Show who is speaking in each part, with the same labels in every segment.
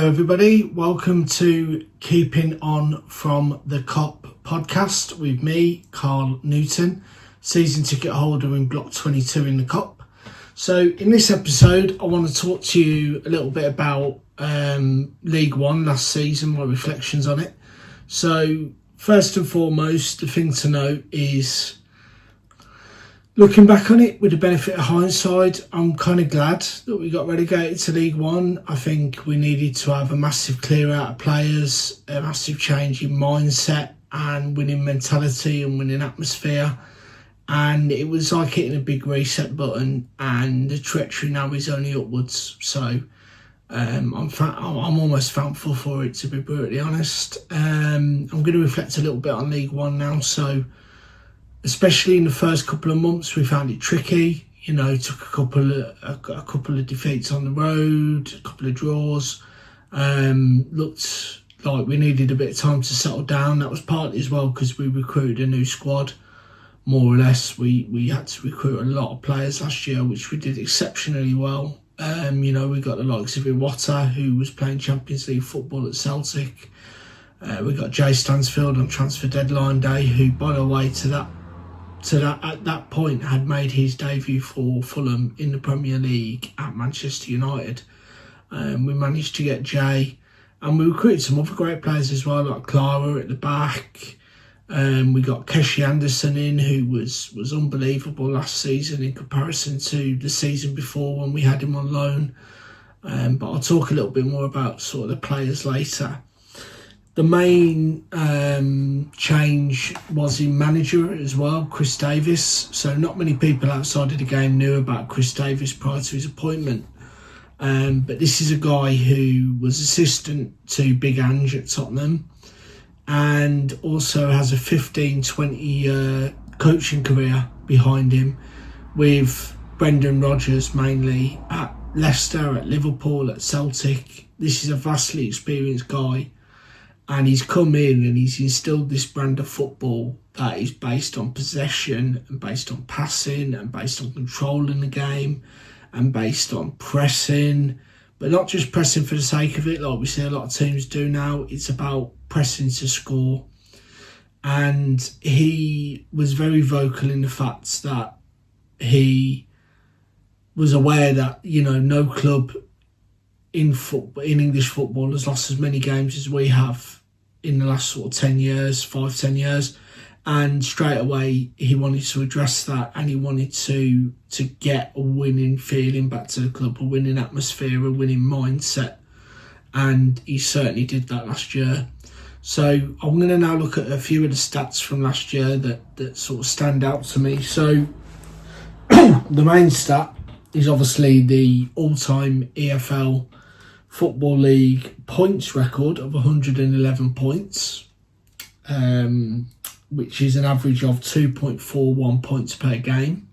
Speaker 1: Hello everybody, welcome to Keeping On From The Kop podcast with me, Carl Newton, season ticket holder in block 22 in the Kop. So in this episode I want to talk to you a little bit about League One last season, my reflections on it. So first and foremost, the thing to note is, looking back on it with the benefit of hindsight, I'm kind of glad that we got relegated to League One. I think we needed to have a massive clear out of players, a massive change in mindset and winning mentality and winning atmosphere. And it was like hitting a big reset button, and the trajectory now is only upwards. So I'm almost thankful for it, to be brutally honest. I'm going to reflect a little bit on League One now. So especially in the first couple of months, we found it tricky. You know, took a couple of defeats on the road, a couple of draws. Looked like we needed a bit of time to settle down. That was partly as well because we recruited a new squad, more or less. We had to recruit a lot of players last year, which we did exceptionally well. You know, we got the likes of Iwata, who was playing Champions League football at Celtic. We got Jay Stansfield on transfer deadline day, who, by the way, at that point had made his debut for Fulham in the Premier League at Manchester United. We managed to get Jay, and we recruited some other great players as well, like Clara at the back. We got Keshi Anderson in, who was unbelievable last season in comparison to the season before when we had him on loan. But I'll talk a little bit more about sort of the players later. The main change was in manager as well, Chris Davis. So not many people outside of the game knew about Chris Davis prior to his appointment. But this is a guy who was assistant to Big Ange at Tottenham and also has a 15-20 year coaching career behind him, with Brendan Rodgers mainly at Leicester, at Liverpool, at Celtic. This is a vastly experienced guy. And he's come in and he's instilled this brand of football that is based on possession and based on passing and based on controlling the game and based on pressing, but not just pressing for the sake of it like we see a lot of teams do now. It's about pressing to score. And he was very vocal in the fact that he was aware that, you know, no club in English football has lost as many games as we have in the last sort of 10 years, and straight away he wanted to address that, and he wanted to get a winning feeling back to the club, a winning atmosphere, a winning mindset, and he certainly did that last year. So I'm going to now look at a few of the stats from last year that sort of stand out to me. So the main stat is obviously the all-time EFL Football League points record of 111 points, which is an average of 2.41 points per game.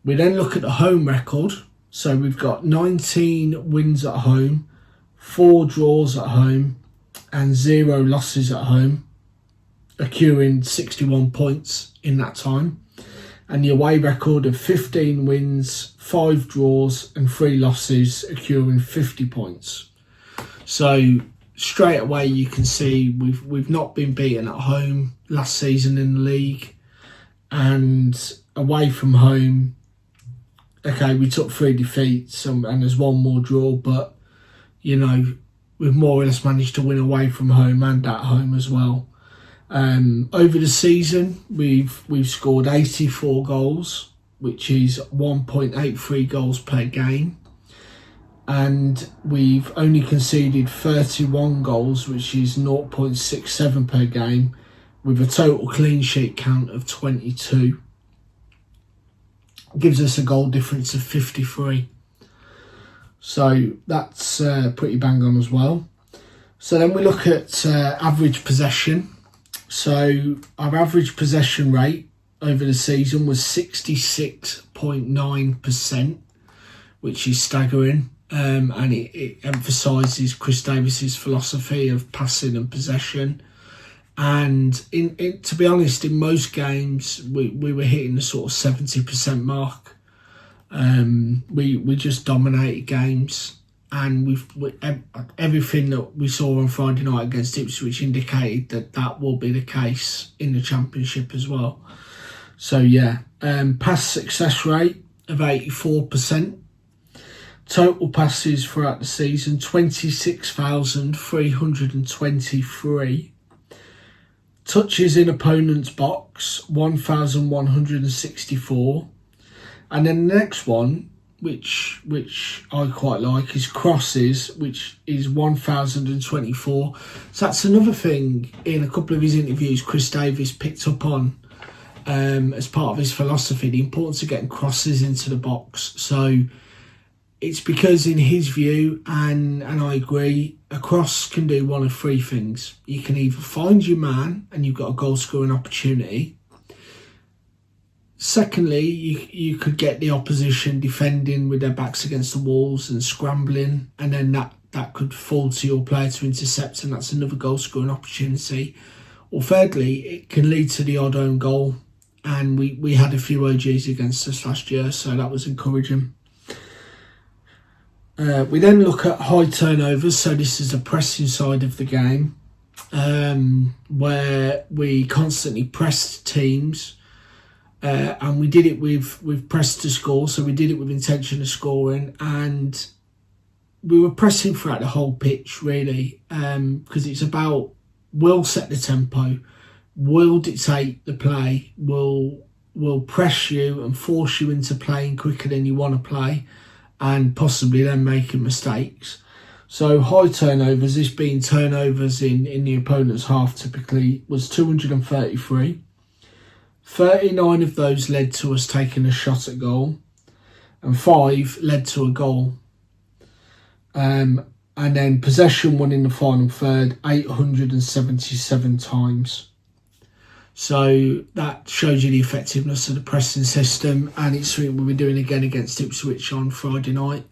Speaker 1: We then look at the home record. So we've got 19 wins at home, 4 draws at home, and 0 losses at home, accruing 61 points in that time. And the away record of 15 wins, 5 draws and 3 losses, accruing 50 points. So straight away you can see we've not been beaten at home last season in the league, and away from home, okay, we took 3 defeats and there's 1 more draw, but you know, we've more or less managed to win away from home and at home as well. Over the season, we've scored 84 goals, which is 1.83 goals per game. And we've only conceded 31 goals, which is 0.67 per game, with a total clean sheet count of 22. Gives us a goal difference of 53. So that's pretty bang on as well. So then we look at average possession. So our average possession rate over the season was 66.9%, which is staggering. And it emphasises Chris Davis's philosophy of passing and possession. And to be honest, in most games we were hitting the sort of 70% mark. We just dominated games. and everything that we saw on Friday night against Ipswich indicated that will be the case in the Championship as well. So yeah, pass success rate of 84%. Total passes throughout the season, 26,323. Touches in opponent's box, 1,164. And then the next one, which I quite like, is crosses, which is 1,024. So that's another thing in a couple of his interviews Chris Davies picked up on as part of his philosophy, the importance of getting crosses into the box. So it's because in his view, and I agree, a cross can do one of three things. You can either find your man and you've got a goal scoring opportunity. Secondly, you could get the opposition defending with their backs against the walls and scrambling, and then that could fall to your player to intercept, and that's another goal scoring opportunity. Or thirdly, it can lead to the odd own goal, and we had a few OGs against us last year, so that was encouraging. We then look at high turnovers, so this is the pressing side of the game, where we constantly pressed teams, and we did it with press to score, so we did it with intention of scoring, and we were pressing throughout the whole pitch really, because it's about, we'll set the tempo, we'll dictate the play, we'll press you and force you into playing quicker than you want to play, and possibly then making mistakes. So high turnovers, this being turnovers in the opponent's half typically, was 233. 39 of those led to us taking a shot at goal, and 5 led to a goal. And then possession won in the final third 877 times. So that shows you the effectiveness of the pressing system, and it's something we were doing again against Ipswich on Friday night,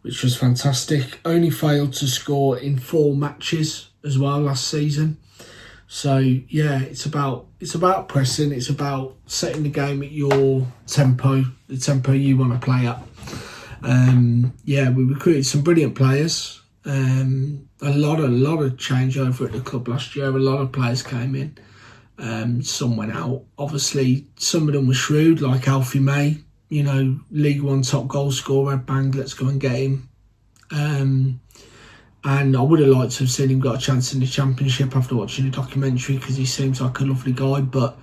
Speaker 1: which was fantastic. Only failed to score in 4 matches as well last season. So yeah, it's about pressing. It's about setting the game at your tempo, the tempo you want to play at. We recruited some brilliant players. A lot of changeover at the club last year. A lot of players came in. Some went out. Obviously, some of them were shrewd, like Alfie May. League One top goal scorer. Bang, let's go and get him. And I would have liked to have seen him got a chance in the Championship after watching the documentary, because he seems like a lovely guy. But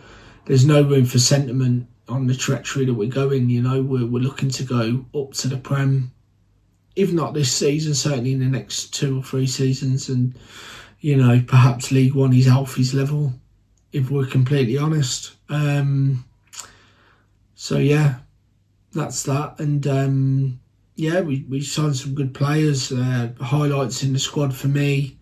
Speaker 1: there's no room for sentiment on the trajectory that we're going. We're looking to go up to the Prem, if not this season, certainly in the next 2 or 3 seasons. And perhaps League One is Alfie's level, if we're completely honest. So yeah, that's that. And we signed some good players. Highlights in the squad for me: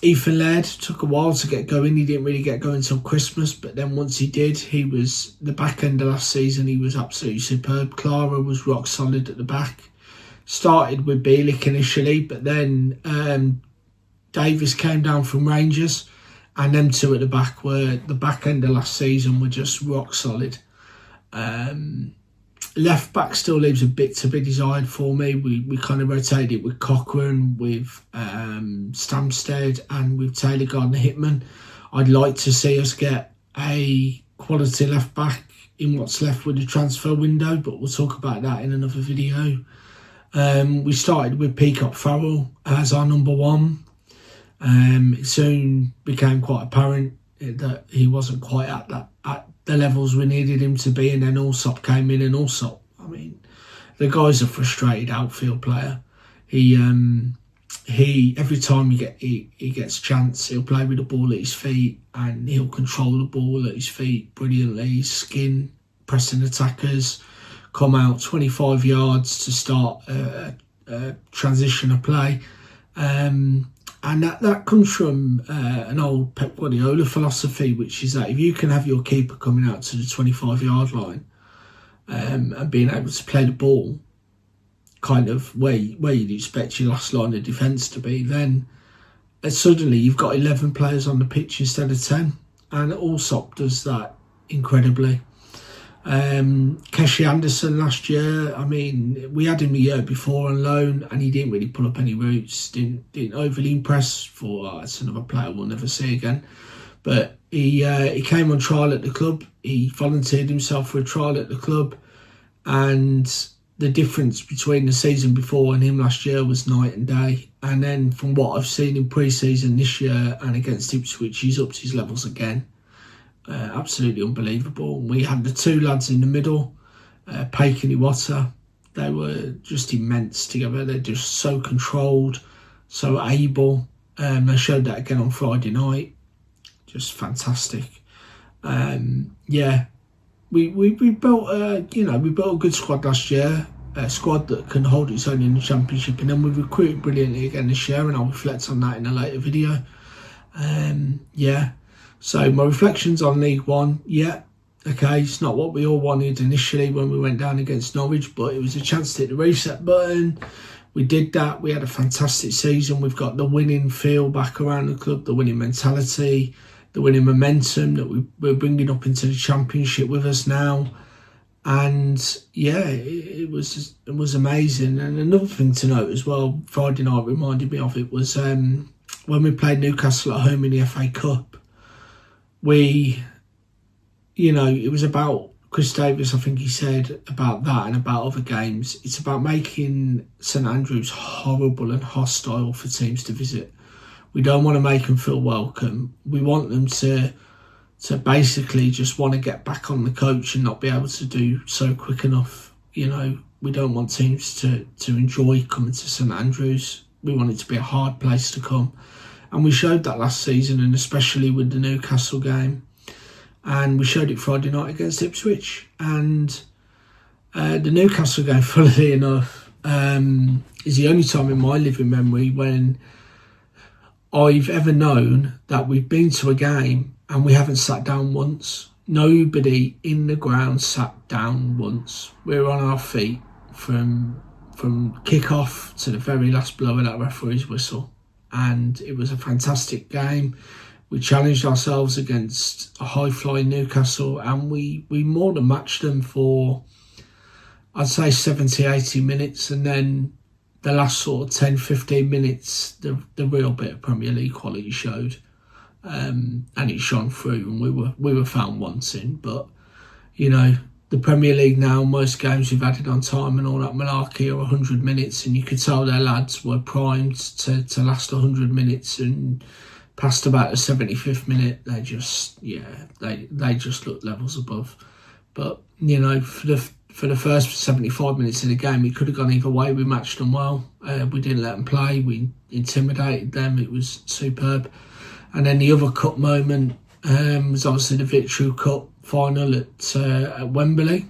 Speaker 1: Ethan Laird took a while to get going. He didn't really get going until Christmas, but then once he did, he was, the back end of last season, he was absolutely superb. Clara was rock solid at the back. Started with Bielik initially, but then Davis came down from Rangers, and them two at the back were, the back end of last season, were just rock solid. Left back still leaves a bit to be desired for me. We kind of rotated it with Cochrane, with Stamsted, and with Taylor Gardner-Hickman. I'd like to see us get a quality left back in what's left with the transfer window, but we'll talk about that in another video. We started with Peacock Farrell as our number 1. It soon became quite apparent that he wasn't quite at the levels we needed him to be, and then Allsop came in, and Allsop, the guy's a frustrated outfield player. He every time he gets a chance, he'll play with the ball at his feet, and he'll control the ball at his feet brilliantly. Skin pressing attackers, come out 25 yards to start a transition of play. And that comes from an old Pep Guardiola philosophy, which is that if you can have your keeper coming out to the 25-yard line and being able to play the ball kind of where you'd expect your last line of defence to be, then suddenly you've got 11 players on the pitch instead of 10. And Allsop does that incredibly. Keshi Anderson last year, I mean, we had him the year before on loan and he didn't really pull up any roots, didn't overly impress. For it's another player we'll never see again. But he came on trial at the club. He volunteered himself for a trial at the club, and the difference between the season before and him last year was night and day. And then from what I've seen in pre-season this year and against Ipswich, he's upped his levels again. Absolutely unbelievable. We had the two lads in the middle, Paik and Iwata. They were just immense together. They're just so controlled, so able. They showed that again on Friday night. Just fantastic. We built we built a good squad last year, a squad that can hold its own in the Championship, and then we recruited brilliantly again this year, and I'll reflect on that in a later video. So my reflections on League One, okay, it's not what we all wanted initially when we went down against Norwich, but it was a chance to hit the reset button. We did that. We had a fantastic season. We've got the winning feel back around the club, the winning mentality, the winning momentum that we're bringing up into the Championship with us now. And it was amazing. And another thing to note as well, Friday night reminded me of it, was when we played Newcastle at home in the FA Cup. It was about Chris Davis, I think he said about that and about other games. It's about making St Andrews horrible and hostile for teams to visit. We don't want to make them feel welcome. We want them to basically just want to get back on the coach and not be able to do so quick enough. We don't want teams to enjoy coming to St Andrews. We want it to be a hard place to come. And we showed that last season, and especially with the Newcastle game. And we showed it Friday night against Ipswich. And the Newcastle game, funnily enough, is the only time in my living memory when I've ever known that we've been to a game and we haven't sat down once. Nobody in the ground sat down once. We were on our feet from kick-off to the very last blow of that referee's whistle. And it was a fantastic game. We challenged ourselves against a high-flying Newcastle, and we more than matched them for, I'd say, 70, 80 minutes. And then the last sort of 10, 15 minutes, the real bit of Premier League quality showed. And it shone through, and we were found wanting. But, the Premier League now, most games we've added on time and all that malarkey are 100 minutes, and you could tell their lads were primed to last 100 minutes, and past about the 75th minute, they just looked levels above. But, for the first 75 minutes of the game, it could have gone either way. We matched them well. We didn't let them play. We intimidated them. It was superb. And then the other cup moment was obviously the Victory Cup final at Wembley,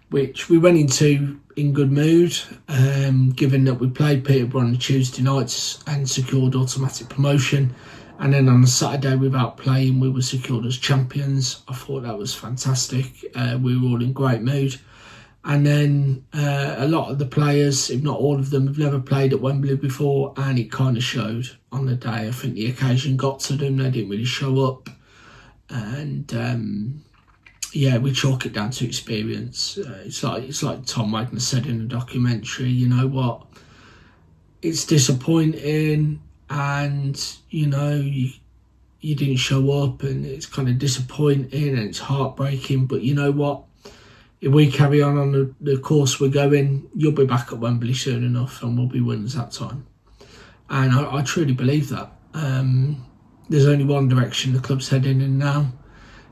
Speaker 1: which we went into in good mood, given that we played Peterborough on the Tuesday nights and secured automatic promotion. And then on the Saturday, without playing, we were secured as champions. I thought that was fantastic. We were all in great mood. And then a lot of the players, if not all of them, have never played at Wembley before, and it kind of showed on the day. I think the occasion got to them. They didn't really show up. And we chalk it down to experience. It's like Tom Wagner said in the documentary, you know what? It's disappointing, and, you didn't show up, and it's kind of disappointing and it's heartbreaking. But you know what? If we carry on the course we're going, you'll be back at Wembley soon enough, and we'll be winners that time. And I truly believe that. There's only one direction the club's heading in now.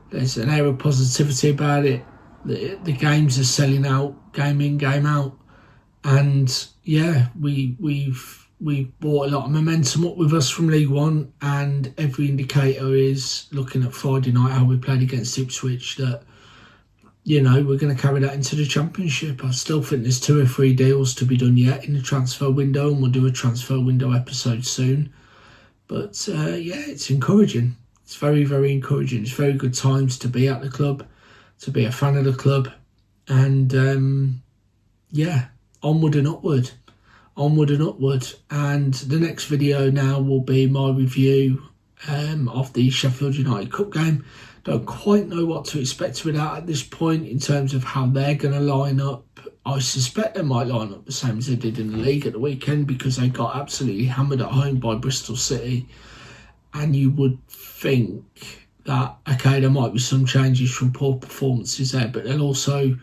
Speaker 1: There's an air of positivity about it. The games are selling out, game in, game out. And we've brought a lot of momentum up with us from League One, and every indicator is, looking at Friday night, how we played against Ipswich, that we're going to carry that into the Championship. I still think there's 2 or 3 deals to be done yet in the transfer window, and we'll do a transfer window episode soon. But it's encouraging. It's very, very encouraging. It's very good times to be at the club, to be a fan of the club. And onward and upward. Onward and upward. And the next video now will be my review of the Sheffield United Cup game. Don't quite know what to expect with that at this point in terms of how they're going to line up. I suspect they might line up the same as they did in the league at the weekend, because they got absolutely hammered at home by Bristol City. And you would think that, okay, there might be some changes from poor performances there, but they'll also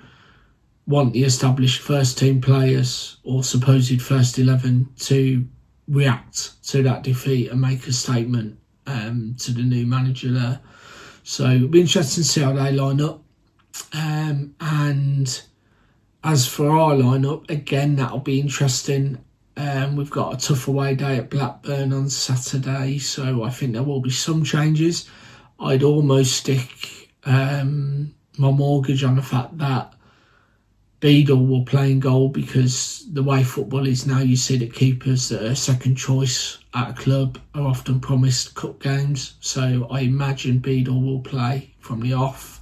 Speaker 1: want the established first team players or supposed first 11 to react to that defeat and make a statement to the new manager there. So it'll be interesting to see how they line up. And as for our lineup, again, that'll be interesting. We've got a tough away day at Blackburn on Saturday, so I think there will be some changes. I'd almost stick my mortgage on the fact that Beadle will play in goal, because the way football is now, you see that keepers that are second choice at a club are often promised cup games. So I imagine Beadle will play from the off.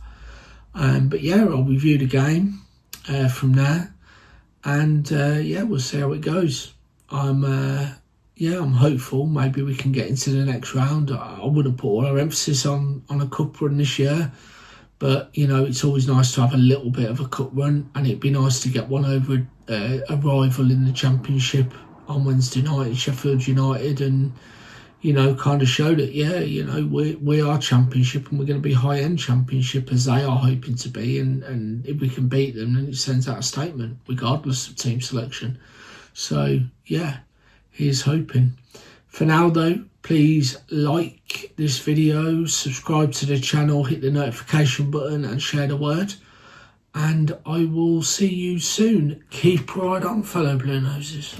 Speaker 1: But yeah, I'll review the game from there, and we'll see how it goes. I'm hopeful maybe we can get into the next round. I wouldn't put all our emphasis on a cup run this year, but it's always nice to have a little bit of a cup run, and it'd be nice to get one over a rival in the Championship on Wednesday night, Sheffield United, and kind of show that we are Championship, and we're going to be high-end Championship as they are hoping to be, and if we can beat them, then it sends out a statement regardless of team selection. So yeah, here's hoping. For now though, please like this video, subscribe to the channel, hit the notification button and share the word. And I will see you soon. Keep right on, fellow Blue Noses.